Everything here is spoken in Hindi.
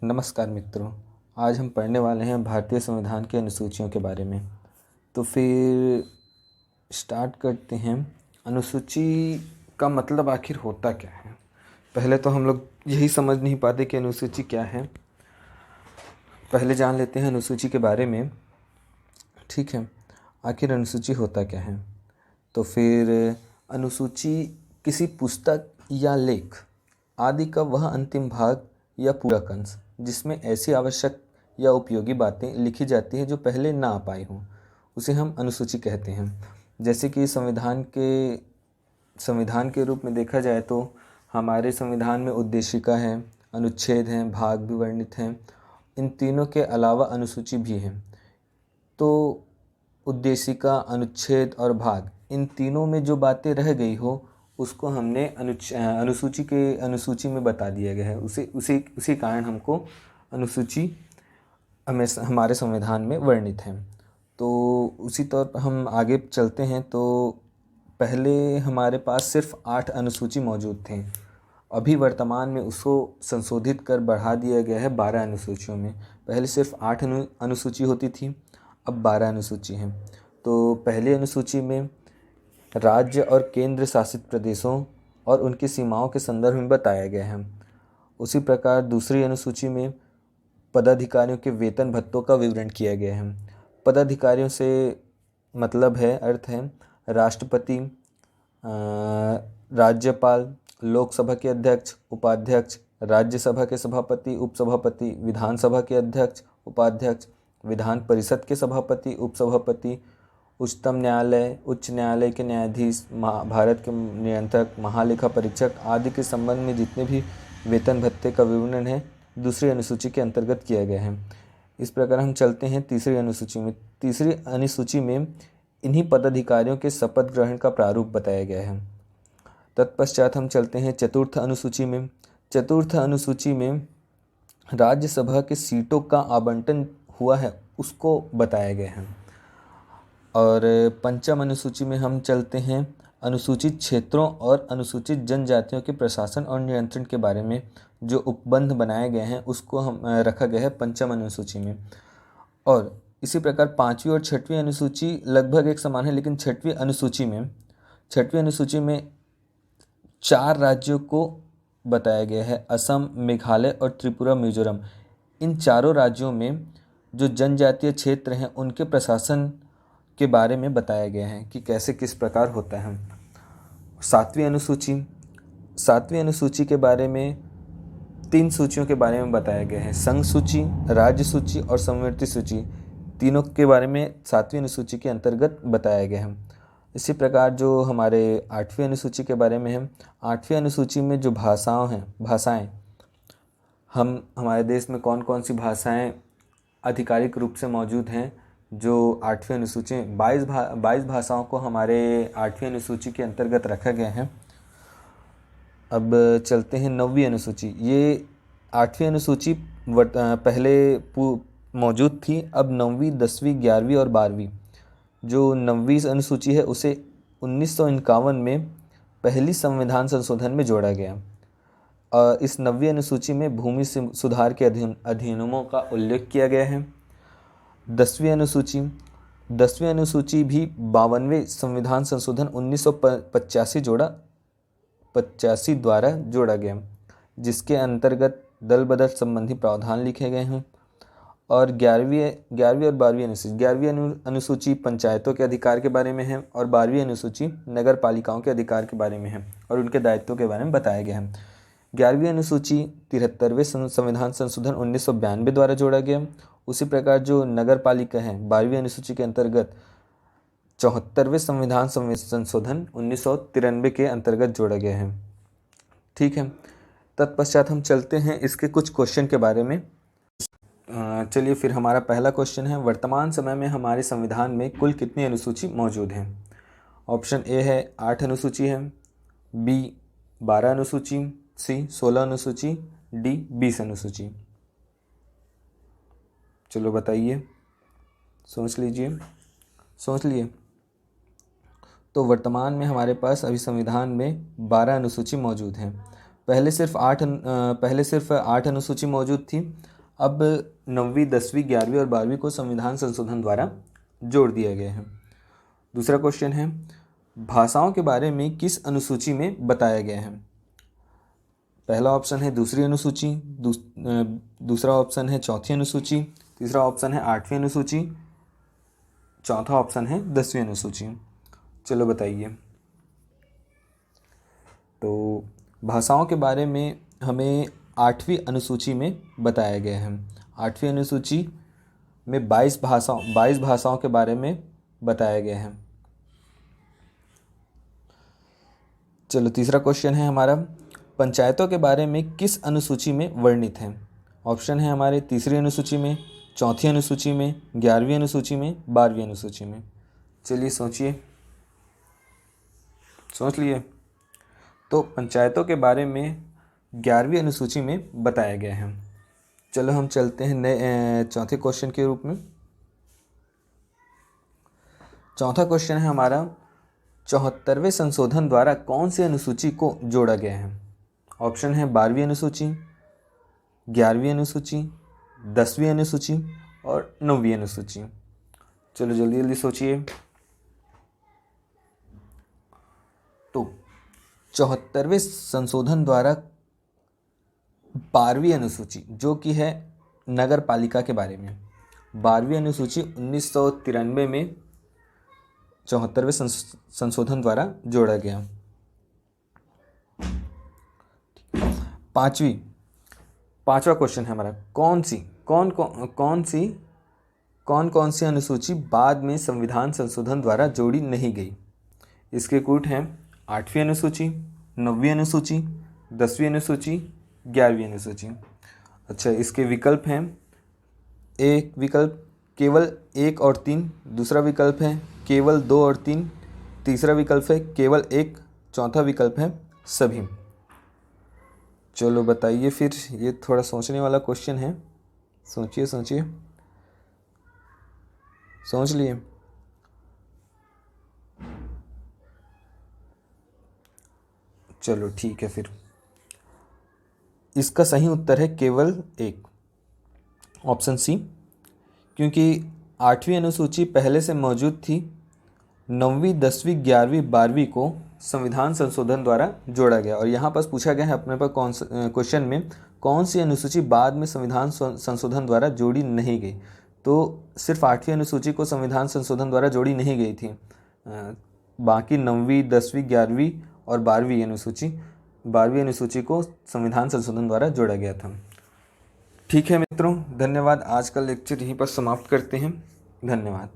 नमस्कार मित्रों। आज हम पढ़ने वाले हैं भारतीय संविधान की अनुसूचियों के बारे में। तो फिर स्टार्ट करते हैं। अनुसूची का मतलब आखिर होता क्या है? पहले तो हम लोग यही समझ नहीं पाते कि अनुसूची क्या है। पहले जान लेते हैं अनुसूची के बारे में। ठीक है, आखिर अनुसूची होता क्या है? तो फिर अनुसूची किसी पुस्तक या लेख आदि का वह अंतिम भाग या पूरक अंश जिसमें ऐसी आवश्यक या उपयोगी बातें लिखी जाती हैं जो पहले ना आ पाई हों, उसे हम अनुसूची कहते हैं। जैसे कि संविधान के रूप में देखा जाए तो हमारे संविधान में उद्देशिका है, अनुच्छेद हैं, भाग भी वर्णित हैं। इन तीनों के अलावा अनुसूची भी है। तो उद्देशिका, अनुच्छेद और भाग, इन तीनों में जो बातें रह गई हो उसको हमने अनुसूची में बता दिया गया है। उसी कारण हमको अनुसूची हमारे संविधान में वर्णित है। तो उसी तौर पर हम आगे चलते हैं। तो पहले हमारे पास सिर्फ 8 अनुसूची मौजूद थे। अभी वर्तमान में उसको संशोधित कर बढ़ा दिया गया है 12 अनुसूचियों में। पहले सिर्फ 8 अनुसूची होती थी, अब 12 अनुसूची हैं। तो पहली अनुसूची में राज्य और केंद्र शासित प्रदेशों और उनकी सीमाओं के संदर्भ में बताया गया है। उसी प्रकार दूसरी अनुसूची में पदाधिकारियों के वेतन भत्तों का विवरण किया गया है। पदाधिकारियों से मतलब है, अर्थ है राष्ट्रपति, राज्यपाल, लोकसभा के अध्यक्ष, उपाध्यक्ष, राज्यसभा के सभापति, उपसभापति, विधानसभा के अध्यक्ष, उपाध्यक्ष, विधान परिषद के सभापति, उपसभापति, उच्चतम न्यायालय, उच्च न्यायालय के न्यायाधीश, भारत के नियंत्रक, महालेखा परीक्षक आदि के संबंध में जितने भी वेतन भत्ते का विवरण है दूसरी अनुसूची के अंतर्गत किया गया है। इस प्रकार हम चलते हैं तीसरी अनुसूची में। तीसरी अनुसूची में इन्हीं पदाधिकारियों के शपथ ग्रहण का प्रारूप बताया गया है। तत्पश्चात हम चलते हैं चतुर्थ अनुसूची में। चतुर्थ अनुसूची में राज्यसभा के सीटों का आवंटन हुआ है उसको बताया गया है। और पंचम अनुसूची में हम चलते हैं अनुसूचित क्षेत्रों और अनुसूचित जनजातियों के प्रशासन और नियंत्रण के बारे में जो उपबंध बनाए गए हैं उसको हम रखा गया है पंचम अनुसूची में। और इसी प्रकार पाँचवीं और छठवीं अनुसूची लगभग एक समान है, लेकिन छठवीं अनुसूची में 4 राज्यों को बताया गया है, असम, मेघालय और त्रिपुरा, मिजोरम। इन चारों राज्यों में जो जनजातीय क्षेत्र हैं उनके प्रशासन के बारे में बताया गया है कि कैसे किस प्रकार होता है। सातवीं अनुसूची के बारे में 3 सूचियों के बारे में बताया गया है, संघ सूची, राज्य सूची और संवर्ती सूची। तीनों के बारे में 7वीं अनुसूची के अंतर्गत बताया गया है। इसी प्रकार जो हमारे 8वीं अनुसूची के बारे में है, 8वीं अनुसूची में जो भाषाएं हमारे देश में कौन कौन सी भाषाएं आधिकारिक रूप से मौजूद हैं, जो 8वीं अनुसूची 22 भाषाओं को हमारे 8वीं अनुसूची के अंतर्गत रखा गया है। अब चलते हैं 9वीं अनुसूची। ये 8वीं अनुसूची पहले मौजूद थी, अब 9वीं, 10वीं, 11वीं और 12वीं। जो 9वीं अनुसूची है उसे 1951 में पहली संविधान संशोधन में जोड़ा गया। इस 9वीं अनुसूची में भूमि सुधार के अधिनियमों का उल्लेख किया गया है। 10वीं अनुसूची भी 52वें संविधान संशोधन 1985 द्वारा जोड़ा गया, जिसके अंतर्गत दल बदल संबंधी प्रावधान लिखे गए हैं। और 11वीं और 12वीं अनुसूची पंचायतों के अधिकार के बारे में है और 12वीं अनुसूची नगर पालिकाओं के अधिकार के बारे में है और उनके दायित्वों के बारे में बताया गया है। 11वीं अनुसूची 73वें संविधान संशोधन 1992 द्वारा जोड़ा गया। उसी प्रकार जो नगर पालिका है 12वीं अनुसूची के अंतर्गत 74वें संविधान संशोधन 1993 के अंतर्गत जोड़ा गया है। ठीक है, तत्पश्चात हम चलते हैं इसके कुछ क्वेश्चन के बारे में। चलिए फिर हमारा पहला क्वेश्चन है, वर्तमान समय में हमारे संविधान में कुल कितनी अनुसूची मौजूद हैं? ऑप्शन ए है 8 अनुसूची है, बी 12 अनुसूची, सी 16 अनुसूची, डी 20 अनुसूची। चलो बताइए, सोच लिए। तो वर्तमान में हमारे पास अभी संविधान में 12 अनुसूची मौजूद हैं। पहले सिर्फ 8 अनुसूची मौजूद थी, अब 9वीं 10वीं 11वीं और 12वीं को संविधान संशोधन द्वारा जोड़ दिया गया है। दूसरा क्वेश्चन है, भाषाओं के बारे में किस अनुसूची में बताया गया है? पहला ऑप्शन है दूसरी अनुसूची, दूसरा ऑप्शन है चौथी अनुसूची, तीसरा ऑप्शन है 8वीं अनुसूची, चौथा ऑप्शन है 10वीं अनुसूची। चलो बताइए। तो भाषाओं के बारे में हमें 8वीं अनुसूची में बताया गया है। 8वीं अनुसूची में 22 भाषाओं के बारे में बताया गया है। चलो तीसरा क्वेश्चन है हमारा, पंचायतों के बारे में किस अनुसूची में वर्णित है? ऑप्शन है हमारे तीसरी अनुसूची में, चौथी अनुसूची में, 11वीं अनुसूची में, 12वीं अनुसूची में। चलिए सोचिए, सोच लिए। तो पंचायतों के बारे में 11वीं अनुसूची में बताया गया है। चलो हम चलते हैं नए चौथे क्वेश्चन के रूप में। चौथा क्वेश्चन है हमारा, 74वें संशोधन द्वारा कौन सी अनुसूची को जोड़ा गया है? ऑप्शन है 12वीं अनुसूची, 11वीं अनुसूची, 10वीं अनुसूची और 9वीं अनुसूची। चलो जल्दी जल्दी सोचिए। तो 74वें संशोधन द्वारा 12वीं अनुसूची, जो कि है नगर पालिका के बारे में, 12वीं अनुसूची 1993 में 74वें संशोधन द्वारा जोड़ा गया। पांचवा क्वेश्चन है हमारा, कौन सी अनुसूची बाद में संविधान संशोधन द्वारा जोड़ी नहीं गई? इसके कूट हैं 8वीं अनुसूची, 9वीं अनुसूची, 10वीं अनुसूची, 11वीं अनुसूची। अच्छा, इसके विकल्प हैं, एक विकल्प केवल 1 और 3, दूसरा विकल्प है केवल 2 और 3, तीसरा विकल्प है केवल 1, चौथा विकल्प है सभी। चलो बताइए फिर, ये थोड़ा सोचने वाला क्वेश्चन है। सोचिए सोचिए, सोच लिए। चलो ठीक है, फिर इसका सही उत्तर है केवल 1, ऑप्शन सी। क्योंकि 8वीं अनुसूची पहले से मौजूद थी, 9वीं 10वीं 11वीं 12वीं को संविधान संशोधन द्वारा जोड़ा गया। और यहाँ पर पूछा गया है अपने पर क्वेश्चन में, कौन सी अनुसूची बाद में संविधान संशोधन द्वारा जोड़ी नहीं गई? तो सिर्फ 8वीं अनुसूची को संविधान संशोधन द्वारा जोड़ी नहीं गई थी, बाकी 9वीं 10वीं 11वीं और 12वीं अनुसूची को संविधान संशोधन द्वारा जोड़ा गया था। ठीक है मित्रों, धन्यवाद। आज का लेक्चर यहीं पर समाप्त करते हैं। धन्यवाद।